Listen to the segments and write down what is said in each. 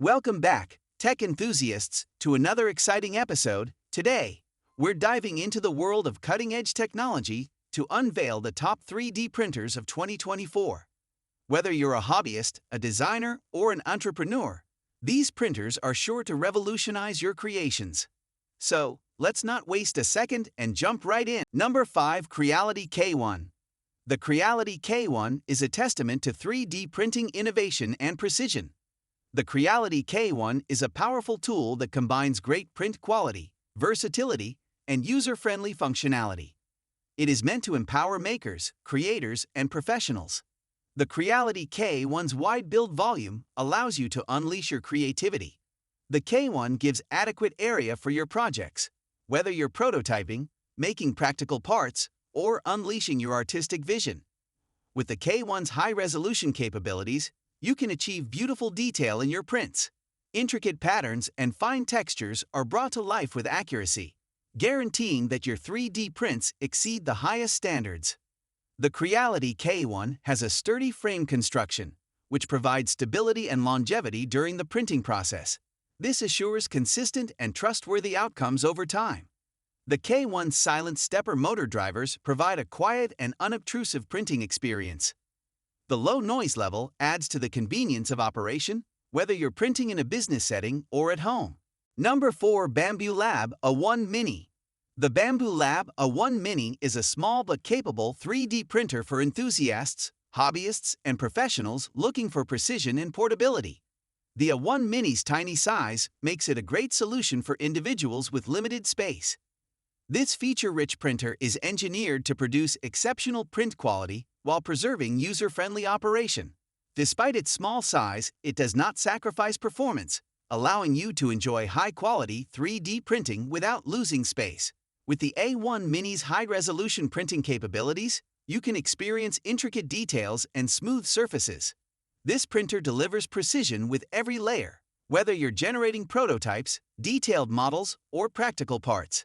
Welcome back, tech enthusiasts, to another exciting episode. Today, we're diving into the world of cutting-edge technology to unveil the top 3D printers of 2024. Whether you're a hobbyist, a designer, or an entrepreneur, these printers are sure to revolutionize your creations. So, let's not waste a second and jump right in. Number 5. Creality K1. The Creality K1 is a testament to 3D printing innovation and precision. The Creality K1 is a powerful tool that combines great print quality, versatility, and user-friendly functionality. It is meant to empower makers, creators, and professionals. The Creality K1's wide build volume allows you to unleash your creativity. The K1 gives adequate area for your projects, whether you're prototyping, making practical parts, or unleashing your artistic vision. With the K1's high-resolution capabilities, you can achieve beautiful detail in your prints. Intricate patterns and fine textures are brought to life with accuracy, guaranteeing that your 3D prints exceed the highest standards. The Creality K1 has a sturdy frame construction, which provides stability and longevity during the printing process. This assures consistent and trustworthy outcomes over time. The K1's silent stepper motor drivers provide a quiet and unobtrusive printing experience. The low noise level adds to the convenience of operation, whether you're printing in a business setting or at home. Number 4. Bamboo Lab A1 Mini. The Bamboo Lab A1 Mini is a small but capable 3D printer for enthusiasts, hobbyists, and professionals looking for precision and portability. The A1 Mini's tiny size makes it a great solution for individuals with limited space. This feature-rich printer is engineered to produce exceptional print quality while preserving user-friendly operation. Despite its small size, it does not sacrifice performance, allowing you to enjoy high-quality 3D printing without losing space. With the A1 Mini's high-resolution printing capabilities, you can experience intricate details and smooth surfaces. This printer delivers precision with every layer, whether you're generating prototypes, detailed models, or practical parts.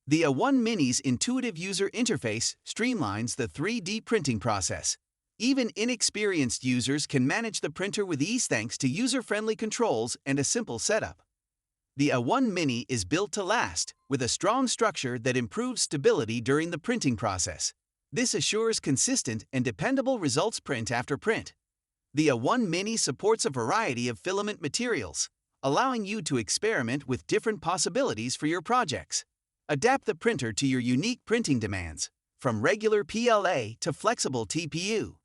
The A1 Mini's intuitive user interface streamlines the 3D printing process. Even inexperienced users can manage the printer with ease thanks to user-friendly controls and a simple setup. The A1 Mini is built to last, with a strong structure that improves stability during the printing process. This assures consistent and dependable results print after print. The A1 Mini supports a variety of filament materials, allowing you to experiment with different possibilities for your projects. Adapt the printer to your unique printing demands, from regular PLA to flexible TPU.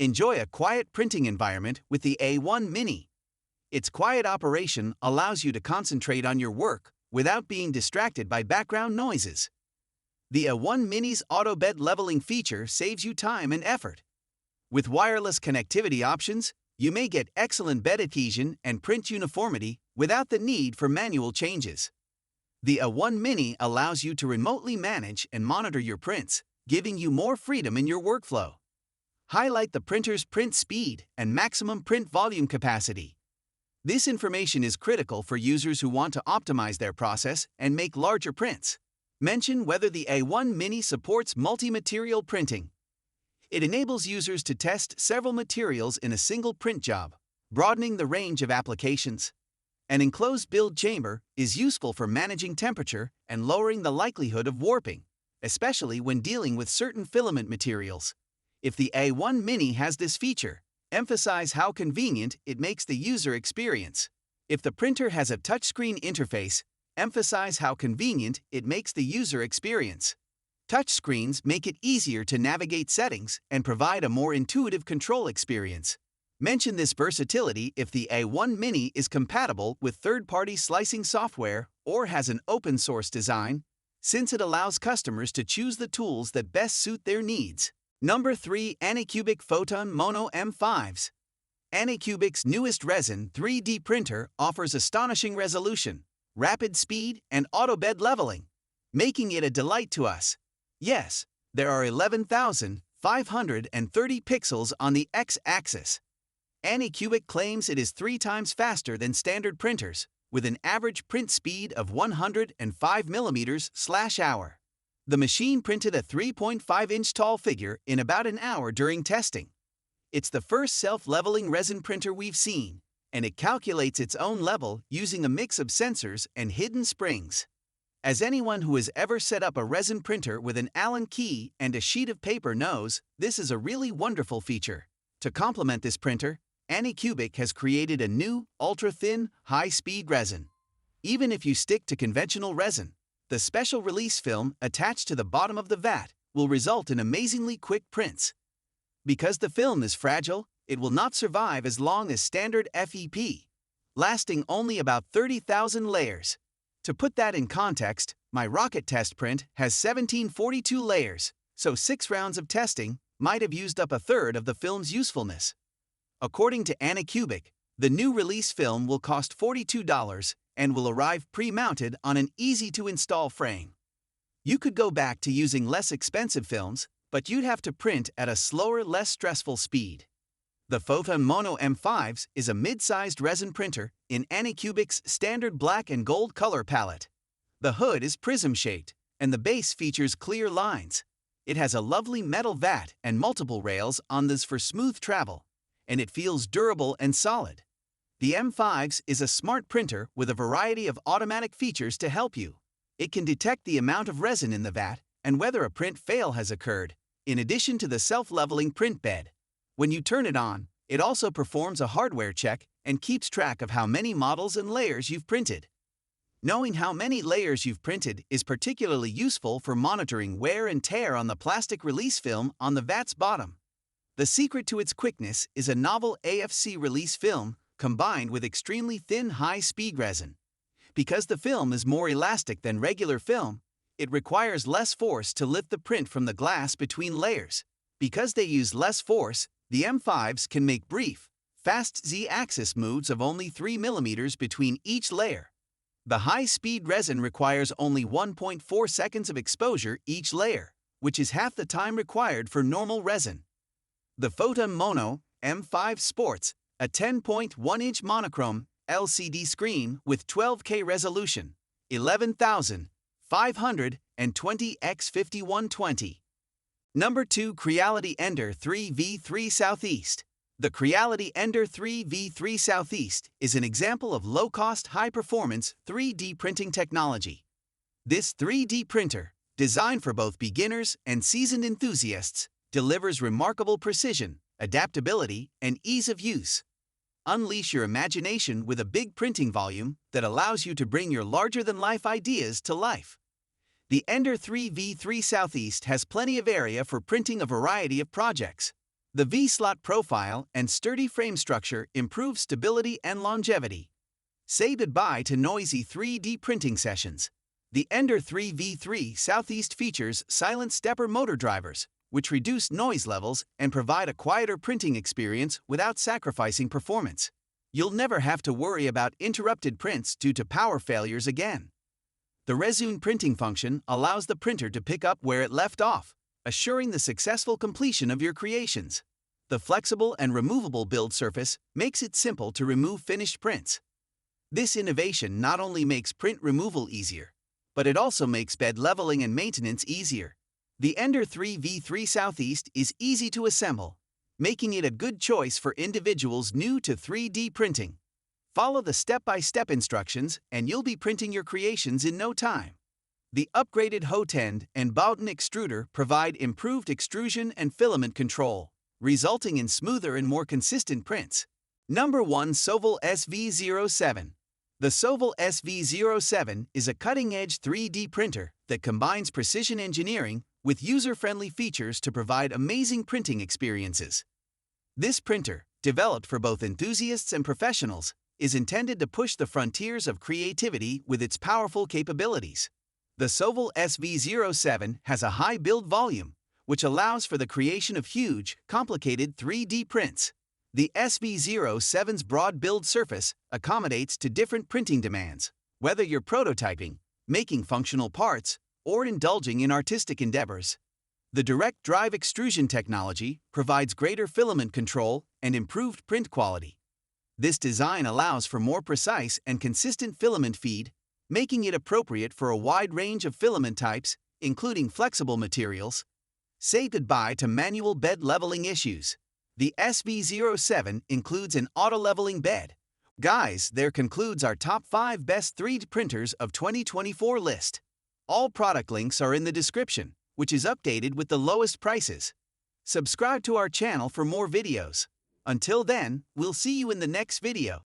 Enjoy a quiet printing environment with the A1 Mini. Its quiet operation allows you to concentrate on your work without being distracted by background noises. The A1 Mini's auto bed leveling feature saves you time and effort. With wireless connectivity options, you may get excellent bed adhesion and print uniformity without the need for manual changes. The A1 Mini allows you to remotely manage and monitor your prints, giving you more freedom in your workflow. Highlight the printer's print speed and maximum print volume capacity. This information is critical for users who want to optimize their process and make larger prints. Mention whether the A1 Mini supports multi-material printing. It enables users to test several materials in a single print job, broadening the range of applications. An enclosed build chamber is useful for managing temperature and lowering the likelihood of warping, especially when dealing with certain filament materials. If the A1 Mini has this feature, emphasize how convenient it makes the user experience. If the printer has a touchscreen interface, emphasize how convenient it makes the user experience. Touchscreens make it easier to navigate settings and provide a more intuitive control experience. Mention this versatility if the A1 Mini is compatible with third-party slicing software or has an open-source design, since it allows customers to choose the tools that best suit their needs. Number 3. Anacubic Photon Mono M5s. Anacubic's newest resin 3D printer offers astonishing resolution, rapid speed, and auto bed leveling, making it a delight to us. Yes, there are 11,530 pixels on the x-axis. Anacubic claims it is 3 times faster than standard printers, with an average print speed of 105 mm/hour. The machine printed a 3.5-inch tall figure in about an hour during testing. It's the first self-leveling resin printer we've seen, and it calculates its own level using a mix of sensors and hidden springs. As anyone who has ever set up a resin printer with an Allen key and a sheet of paper knows, this is a really wonderful feature. To complement this printer, Anacubic has created a new, ultra-thin, high-speed resin. Even if you stick to conventional resin, the special release film attached to the bottom of the vat will result in amazingly quick prints. Because the film is fragile, it will not survive as long as standard FEP, lasting only about 30,000 layers. To put that in context, my rocket test print has 1742 layers, so 6 rounds of testing might have used up a third of the film's usefulness. According to Anacubic, the new release film will cost $42 and will arrive pre-mounted on an easy-to-install frame. You could go back to using less expensive films, but you'd have to print at a slower, less stressful speed. The Photon Mono M5s is a mid-sized resin printer in Anacubic's standard black and gold color palette. The hood is prism-shaped, and the base features clear lines. It has a lovely metal vat and multiple rails on this for smooth travel, and it feels durable and solid. The M5s is a smart printer with a variety of automatic features to help you. It can detect the amount of resin in the vat and whether a print fail has occurred, in addition to the self-leveling print bed. When you turn it on, it also performs a hardware check and keeps track of how many models and layers you've printed. Knowing how many layers you've printed is particularly useful for monitoring wear and tear on the plastic release film on the vat's bottom. The secret to its quickness is a novel AFC release film combined with extremely thin high-speed resin. Because the film is more elastic than regular film, it requires less force to lift the print from the glass between layers. Because they use less force, the M5s can make brief, fast Z-axis moves of only 3 mm between each layer. The high-speed resin requires only 1.4 seconds of exposure each layer, which is half the time required for normal resin. The Photon Mono M5 sports a 10.1-inch monochrome LCD screen with 12K resolution, 11,520 x 5120. Number 2. Creality Ender 3v3 Southeast. The Creality Ender 3v3 Southeast is an example of low-cost, high-performance 3D printing technology. This 3D printer, designed for both beginners and seasoned enthusiasts, delivers remarkable precision, adaptability, and ease of use. Unleash your imagination with a big printing volume that allows you to bring your larger-than-life ideas to life. The Ender 3v3 Southeast has plenty of area for printing a variety of projects. The V-slot profile and sturdy frame structure improve stability and longevity. Say goodbye to noisy 3D printing sessions. The Ender 3v3 Southeast features silent stepper motor drivers, which reduce noise levels and provide a quieter printing experience without sacrificing performance. You'll never have to worry about interrupted prints due to power failures again. The resume printing function allows the printer to pick up where it left off, assuring the successful completion of your creations. The flexible and removable build surface makes it simple to remove finished prints. This innovation not only makes print removal easier, but it also makes bed leveling and maintenance easier. The Ender 3v3 Southeast is easy to assemble, making it a good choice for individuals new to 3D printing. Follow the step-by-step instructions and you'll be printing your creations in no time. The upgraded Hotend and Bowden extruder provide improved extrusion and filament control, resulting in smoother and more consistent prints. Number 1. Solle SV07. The Solle SV07 is a cutting-edge 3D printer that combines precision engineering with user-friendly features to provide amazing printing experiences. This printer, developed for both enthusiasts and professionals, is intended to push the frontiers of creativity with its powerful capabilities. The Solle SV07 has a high build volume, which allows for the creation of huge, complicated 3D prints. The SV07's broad build surface accommodates to different printing demands, whether you're prototyping, making functional parts, or indulging in artistic endeavors. The direct drive extrusion technology provides greater filament control and improved print quality. This design allows for more precise and consistent filament feed, making it appropriate for a wide range of filament types, including flexible materials. Say goodbye to manual bed leveling issues. The SV07 includes an auto-leveling bed, Guys, there concludes our top 5 best 3D printers of 2024 list. All product links are in the description, which is updated with the lowest prices. Subscribe to our channel for more videos. Until then, we'll see you in the next video.